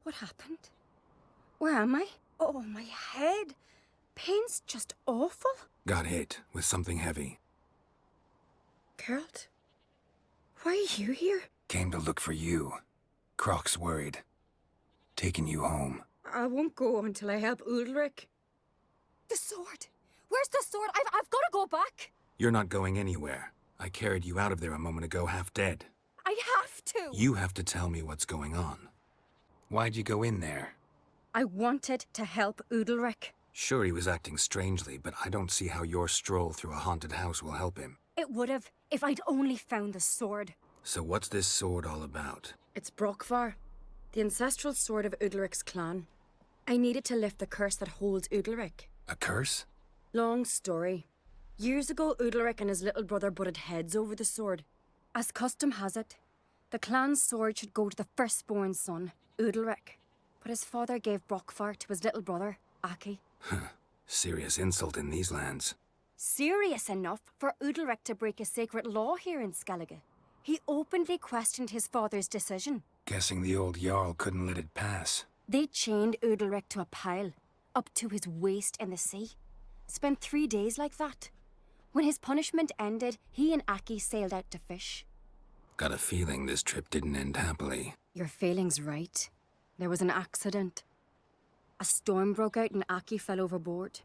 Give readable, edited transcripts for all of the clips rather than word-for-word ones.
What happened? Where am I? Oh, my head. Pain's just awful. Got hit with something heavy. Geralt? Why are you here? Came to look for you. Croc's worried. Taking you home. I won't go until I help Udalric. The sword! Where's the sword? I've got to go back! You're not going anywhere. I carried you out of there a moment ago half dead. I have to! You have to tell me what's going on. Why'd you go in there? I wanted to help Udalric. Sure, he was acting strangely, but I don't see how your stroll through a haunted house will help him. It would have, if I'd only found the sword. So what's this sword all about? It's Brokvar, the ancestral sword of Udalric's clan. I needed to lift the curse that holds Udalric. A curse? Long story. Years ago, Udalric and his little brother butted heads over the sword. As custom has it, the clan's sword should go to the firstborn son, Udalric. But his father gave Brokvar to his little brother, Aki. Serious insult in these lands. Serious enough for Udalric to break a sacred law here in Skellige. He openly questioned his father's decision. Guessing the old Jarl couldn't let it pass. They chained Udalric to a pile, up to his waist in the sea. Spent 3 days like that. When his punishment ended, he and Aki sailed out to fish. Got a feeling this trip didn't end happily. Your feeling's right. There was an accident. A storm broke out and Aki fell overboard.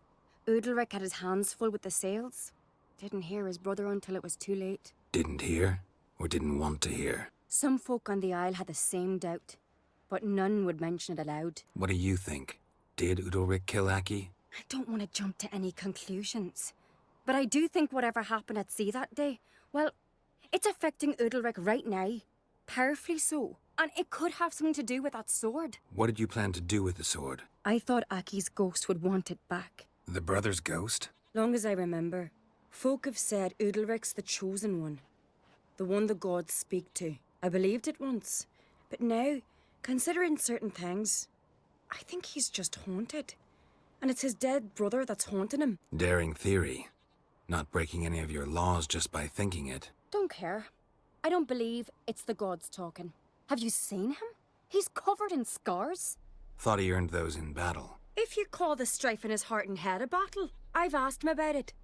Udalric had his hands full with the sails. Didn't hear his brother until it was too late. Didn't hear? Or didn't want to hear? Some folk on the Isle had the same doubt, but none would mention it aloud. What do you think? Did Udalric kill Aki? I don't want to jump to any conclusions, but I do think whatever happened at sea that day, well, it's affecting Udalric right now. Powerfully so. And it could have something to do with that sword. What did you plan to do with the sword? I thought Aki's ghost would want it back. The brother's ghost? Long as I remember, folk have said Udalric's the chosen one. The one the gods speak to. I believed it once. But now, considering certain things, I think he's just haunted. And it's his dead brother that's haunting him. Daring theory. Not breaking any of your laws just by thinking it. Don't care. I don't believe it's the gods talking. Have you seen him? He's covered in scars. Thought he earned those in battle. If you call the strife in his heart and head a battle, I've asked him about it.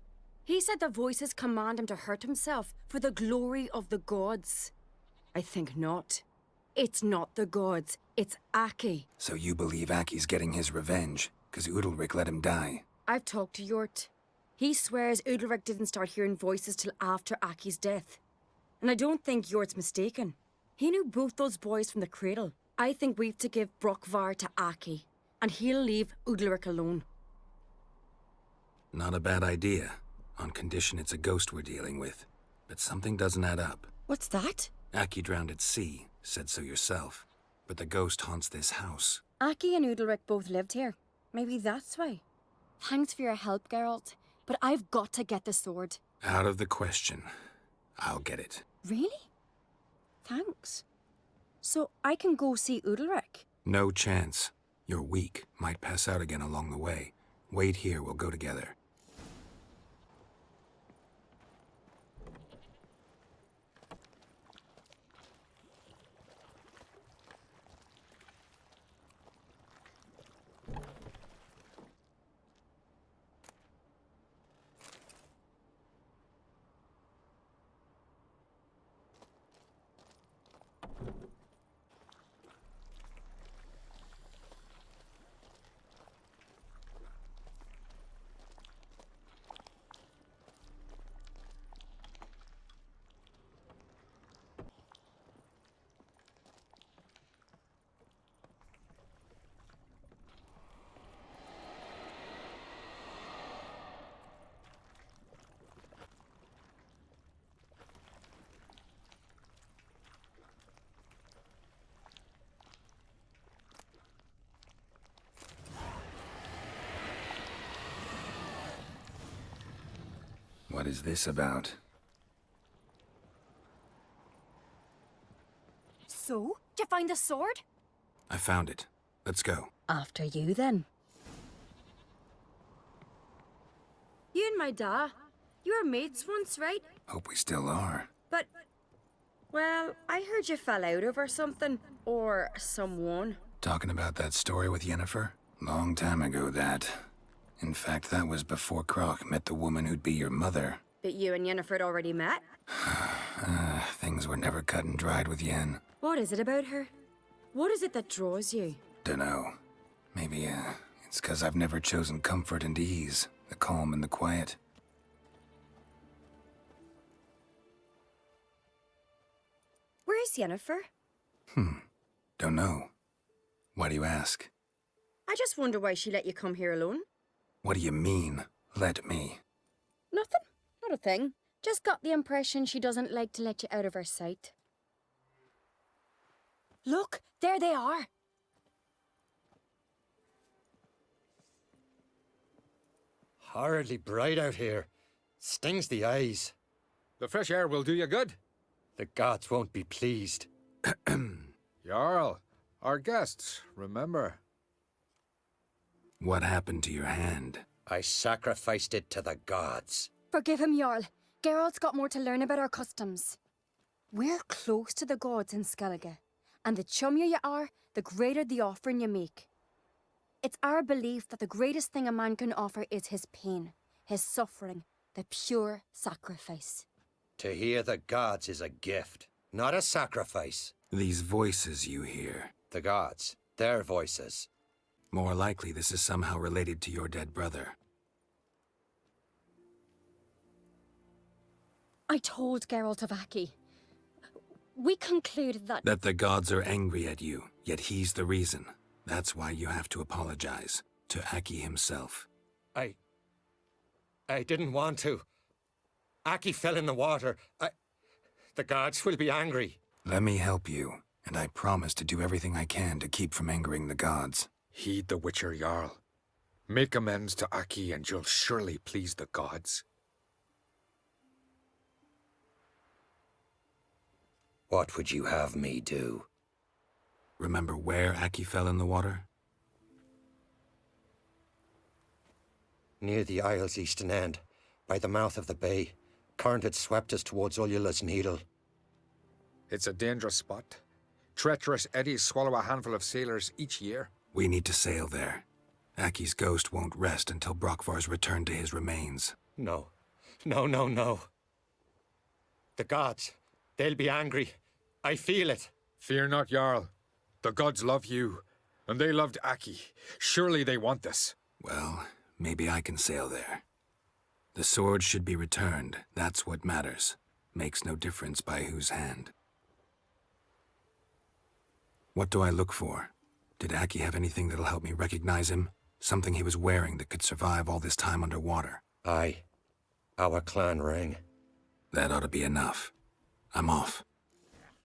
He said the voices command him to hurt himself for the glory of the gods. I think not. It's not the gods, it's Aki. So you believe Aki's getting his revenge, because Udalric let him die? I've talked to Yort. He swears Udalric didn't start hearing voices till after Aki's death. And I don't think Yort's mistaken. He knew both those boys from the cradle. I think we've to give Brokvar to Aki, and he'll leave Udalric alone. Not a bad idea, on condition it's a ghost we're dealing with. But something doesn't add up. What's that? Aki drowned at sea, said so yourself. But the ghost haunts this house. Aki and Udalric both lived here. Maybe that's why. Thanks for your help, Geralt. But I've got to get the sword. Out of the question. I'll get it. Really? Thanks. So I can go see Udalric? No chance. You're weak. Might pass out again along the way. Wait here, we'll go together. What is this about? So? Did you find the sword? I found it. Let's go. After you, then. You and my da, you were mates once, right? Hope we still are. But, well, I heard you fell out over something. Or someone. Talking about that story with Yennefer? Long time ago, that. In fact, that was before Croc met the woman who'd be your mother. But you and Yennefer had already met? Things were never cut and dried with Yen. What is it about her? What is it that draws you? Dunno. Maybe, it's 'cause I've never chosen comfort and ease, the calm and the quiet. Where is Yennefer? Don't know. Why do you ask? I just wonder why she let you come here alone. What do you mean, let me? Nothing. Not a thing. Just got the impression she doesn't like to let you out of her sight. Look, there they are. Horridly bright out here. Stings the eyes. The fresh air will do you good. The gods won't be pleased. Jarl, our guests, remember. What happened to your hand? I sacrificed it to the gods. Forgive him, Jarl. Geralt's got more to learn about our customs. We're close to the gods in Skellige, and the chummier you are, the greater the offering you make. It's our belief that the greatest thing a man can offer is his pain, his suffering, the pure sacrifice. To hear the gods is a gift, not a sacrifice. These voices you hear. The gods, their voices. More likely this is somehow related to your dead brother. I told Geralt of Aki. We concluded that... That the gods are angry at you, yet he's the reason. That's why you have to apologize. To Aki himself. I didn't want to. Aki fell in the water. The gods will be angry. Let me help you, and I promise to do everything I can to keep from angering the gods. Heed the Witcher, Jarl. Make amends to Aki and you'll surely please the gods. What would you have me do? Remember where Aki fell in the water? Near the Isle's eastern end, by the mouth of the bay. Current had swept us towards Ullula's Needle. It's a dangerous spot. Treacherous eddies swallow a handful of sailors each year. We need to sail there. Aki's ghost won't rest until Brokvar's returned to his remains. No. No. The gods, they'll be angry. I feel it. Fear not, Jarl. The gods love you, and they loved Aki. Surely they want this. Well, maybe I can sail there. The sword should be returned. That's what matters. Makes no difference by whose hand. What do I look for? Did Aki have anything that'll help me recognize him? Something he was wearing that could survive all this time underwater? Aye. Our clan ring. That ought to be enough. I'm off.